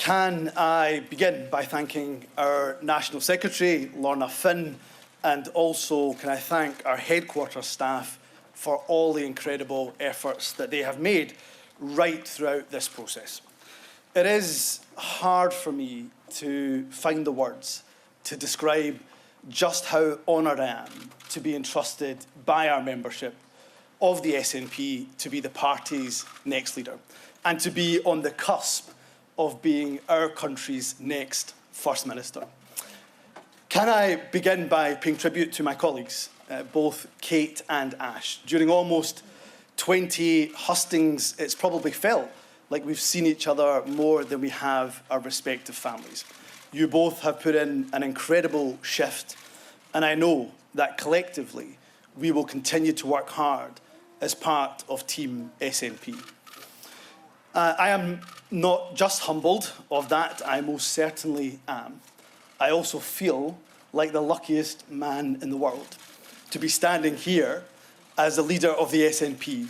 Can I begin by thanking our National Secretary, Lorna Finn, and also can I thank our headquarters staff for all the incredible efforts that they have made right throughout this process. It is hard for me to find the words to describe just how honoured I am to be entrusted by our membership of the SNP to be the party's next leader and to be on the cusp of being our country's next First Minister. Can I begin by paying tribute to my colleagues, both Kate and Ash? During almost 20 hustings, it's probably felt like we've seen each other more than we have our respective families. You both have put in an incredible shift, and I know that collectively we will continue to work hard as part of Team SNP. I am not just humbled of that, I most certainly am. I also feel like the luckiest man in the world to be standing here as the leader of the SNP,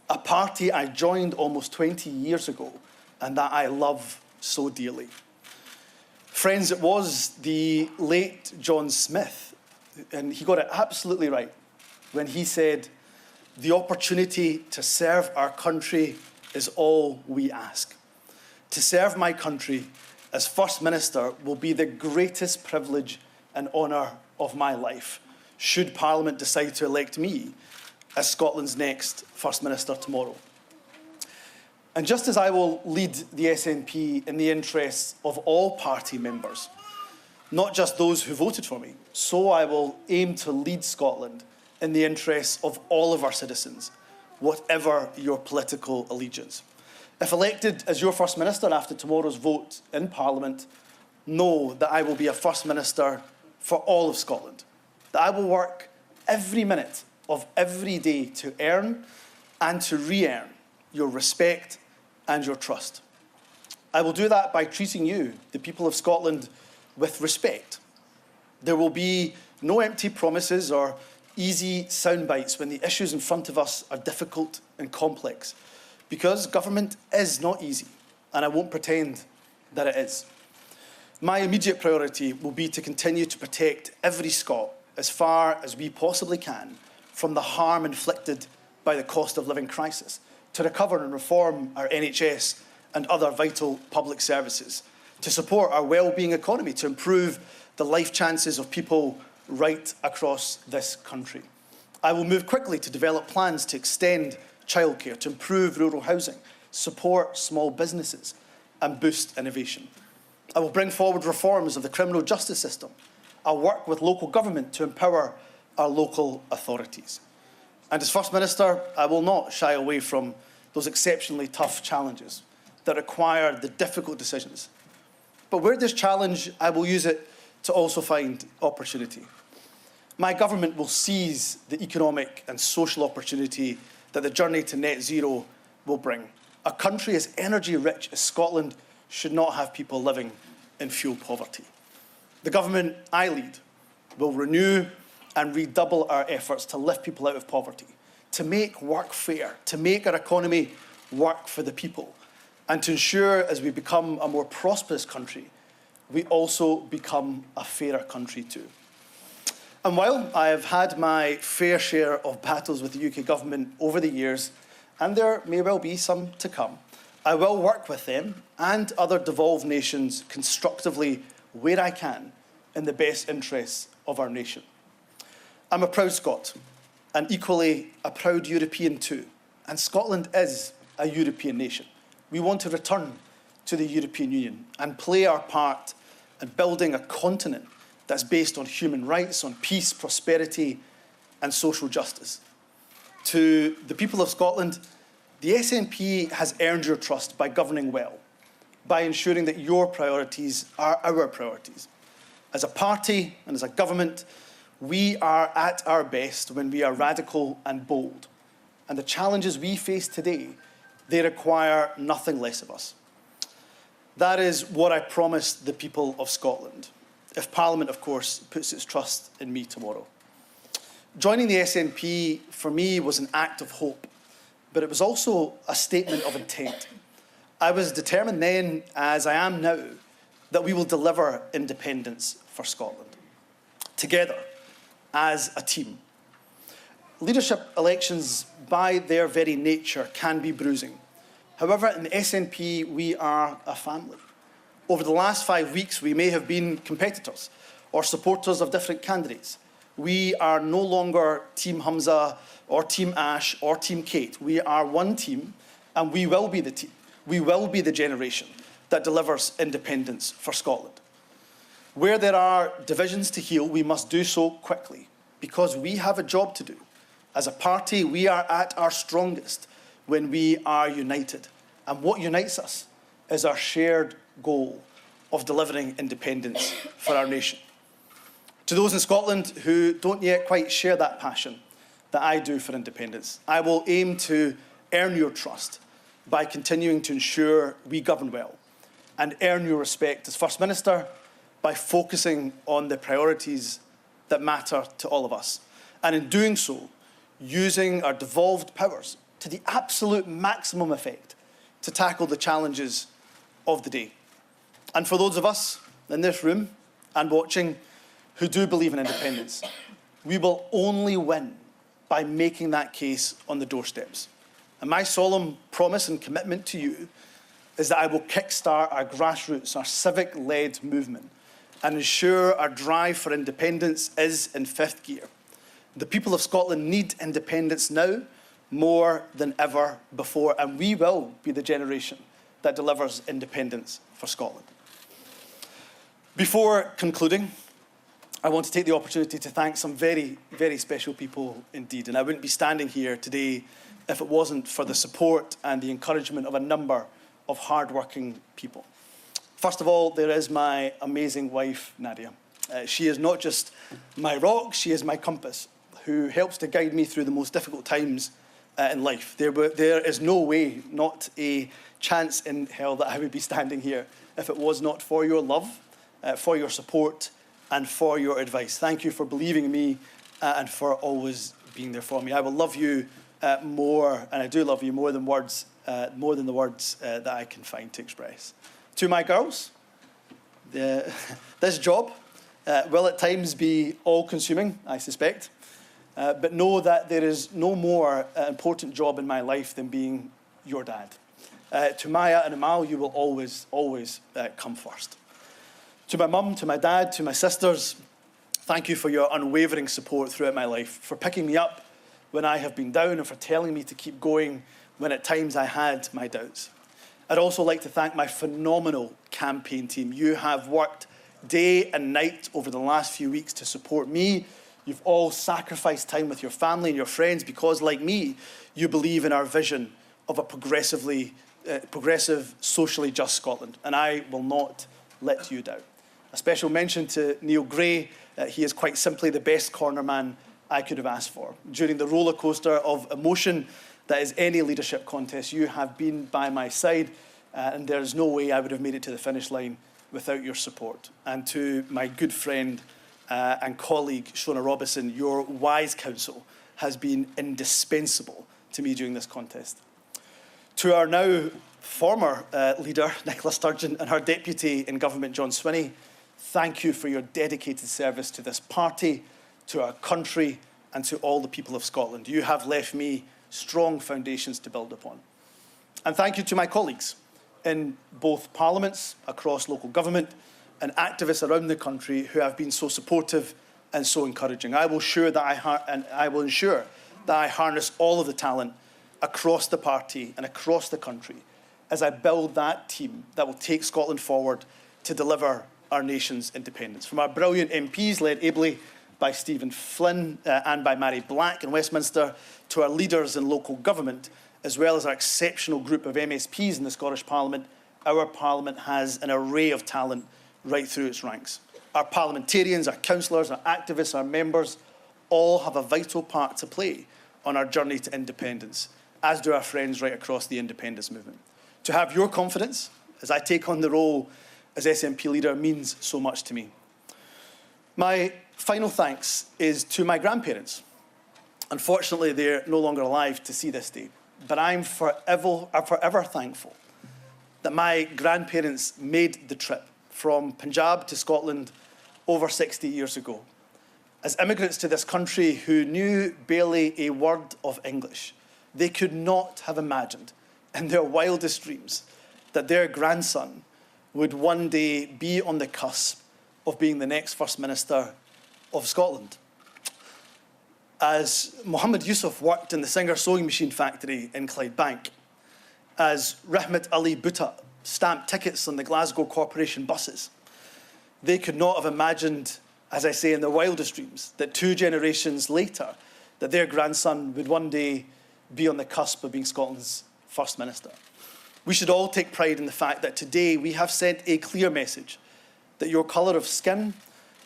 a party I joined almost 20 years ago and that I love so dearly. Friends, it was the late John Smith, and he got it absolutely right when he said, "The opportunity to serve our country is all we ask. To serve my country as First Minister will be the greatest privilege and honour of my life, should Parliament decide to elect me as Scotland's next First Minister tomorrow." And just as I will lead the SNP in the interests of all party members, not just those who voted for me, so I will aim to lead Scotland in the interests of all of our citizens, whatever your political allegiance. If elected as your First Minister after tomorrow's vote in Parliament, know that I will be a First Minister for all of Scotland, that I will work every minute of every day to earn and to re-earn your respect and your trust. I will do that by treating you, the people of Scotland, with respect. There will be no empty promises or easy sound bites when the issues in front of us are difficult and complex, because government is not easy, and I won't pretend that it is. My immediate priority will be to continue to protect every Scot as far as we possibly can from the harm inflicted by the cost of living crisis, to recover and reform our NHS and other vital public services, to support our well-being economy, to improve the life chances of people right across this country. I will move quickly to develop plans to extend childcare, to improve rural housing, support small businesses and boost innovation. I will bring forward reforms of the criminal justice system. I'll work with local government to empower our local authorities. And as First Minister, I will not shy away from those exceptionally tough challenges that require the difficult decisions. But where there's challenge, I will use it to also find opportunity. My government will seize the economic and social opportunity that the journey to net zero will bring. A country as energy rich as Scotland should not have people living in fuel poverty. The government I lead will renew and redouble our efforts to lift people out of poverty, to make work fair, to make our economy work for the people, and to ensure as we become a more prosperous country, we also become a fairer country too. And while I have had my fair share of battles with the UK government over the years, and there may well be some to come, I will work with them and other devolved nations constructively where I can in the best interests of our nation. I'm a proud Scot, and equally a proud European too, and Scotland is a European nation. We want to return to the European Union and play our part in building a continent that's based on human rights, on peace, prosperity, and social justice. To the people of Scotland, the SNP has earned your trust by governing well, by ensuring that your priorities are our priorities. As a party and as a government, we are at our best when we are radical and bold. And the challenges we face today, they require nothing less of us. That is what I promised the people of Scotland, if Parliament, of course, puts its trust in me tomorrow. Joining the SNP, for me, was an act of hope, but it was also a statement of intent. I was determined then, as I am now, that we will deliver independence for Scotland, together, as a team. Leadership elections, by their very nature, can be bruising. However, in the SNP, we are a family. Over the last 5 weeks, we may have been competitors or supporters of different candidates. We are no longer Team Humza or Team Ash or Team Kate. We are one team, and we will be the team. We will be the generation that delivers independence for Scotland. Where there are divisions to heal, we must do so quickly, because we have a job to do. As a party, we are at our strongest when we are united. And what unites us is our shared goal of delivering independence for our nation. To those in Scotland who don't yet quite share that passion that I do for independence, I will aim to earn your trust by continuing to ensure we govern well, and earn your respect as First Minister by focusing on the priorities that matter to all of us. And in doing so, using our devolved powers to the absolute maximum effect to tackle the challenges of the day. And for those of us in this room and watching who do believe in independence, we will only win by making that case on the doorsteps. And my solemn promise and commitment to you is that I will kickstart our grassroots, our civic-led movement, and ensure our drive for independence is in fifth gear. The people of Scotland need independence now more than ever before, and we will be the generation that delivers independence for Scotland. Before concluding, I want to take the opportunity to thank some very, very special people indeed, and I wouldn't be standing here today if it wasn't for the support and the encouragement of a number of hard-working people. First of all, there is my amazing wife, Nadia. She is not just my rock, she is my compass, who helps to guide me through the most difficult times in life. There is no way, not a chance in hell, that I would be standing here if it was not for your love, for your support, and for your advice. Thank you for believing in me and for always being there for me. I will love you more, and I do love you more than words, more than the words that I can find to express. To my girls, this job will at times be all-consuming, I suspect, but know that there is no more important job in my life than being your dad. To Maya and Amal, you will always, always come first. To my mum, to my dad, to my sisters, thank you for your unwavering support throughout my life, for picking me up when I have been down and for telling me to keep going when at times I had my doubts. I'd also like to thank my phenomenal campaign team. You have worked day and night over the last few weeks to support me. You've all sacrificed time with your family and your friends because, like me, you believe in our vision of a progressive, socially just Scotland, and I will not let you down. A special mention to Neil Gray. He is quite simply the best cornerman I could have asked for. During the roller coaster of emotion that is any leadership contest, you have been by my side, and there is no way I would have made it to the finish line without your support. And to my good friend and colleague, Shona Robison, your wise counsel has been indispensable to me during this contest. To our now former leader, Nicola Sturgeon, and her deputy in government, John Swinney, thank you for your dedicated service to this party, to our country, and to all the people of Scotland. You have left me strong foundations to build upon. And thank you to my colleagues in both parliaments, across local government, and activists around the country who have been so supportive and so encouraging. I will ensure that I harness all of the talent across the party and across the country as I build that team that will take Scotland forward to deliver our nation's independence. From our brilliant MPs, led ably by Stephen Flynn and by Mary Black in Westminster, to our leaders in local government, as well as our exceptional group of MSPs in the Scottish Parliament, our Parliament has an array of talent right through its ranks. Our parliamentarians, our councillors, our activists, our members, all have a vital part to play on our journey to independence, as do our friends right across the independence movement. To have your confidence as I take on the role as SNP leader means so much to me. My final thanks is to my grandparents. Unfortunately, they're no longer alive to see this day, but I'm forever thankful that my grandparents made the trip from Punjab to Scotland over 60 years ago. As immigrants to this country who knew barely a word of English, they could not have imagined in their wildest dreams that their grandson would one day be on the cusp of being the next First Minister of Scotland. As Humza Yousaf worked in the Singer sewing machine factory in Clydebank, as Rahmat Ali Bhutta stamped tickets on the Glasgow Corporation buses, they could not have imagined, as I say, in their wildest dreams, that 2 generations later, that their grandson would one day be on the cusp of being Scotland's First Minister. We should all take pride in the fact that today we have sent a clear message that your colour of skin,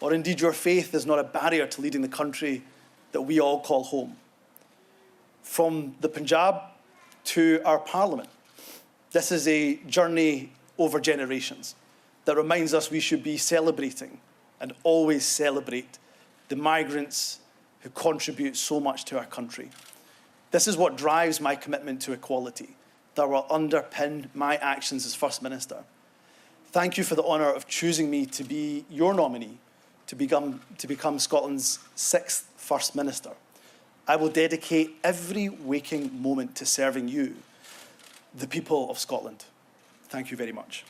or indeed your faith, is not a barrier to leading the country that we all call home. From the Punjab to our Parliament, this is a journey over generations that reminds us we should be celebrating and always celebrate the migrants who contribute so much to our country. This is what drives my commitment to equality, that will underpin my actions as First Minister. Thank you for the honour of choosing me to be your nominee to become Scotland's 6th First Minister. I will dedicate every waking moment to serving you, the people of Scotland. Thank you very much.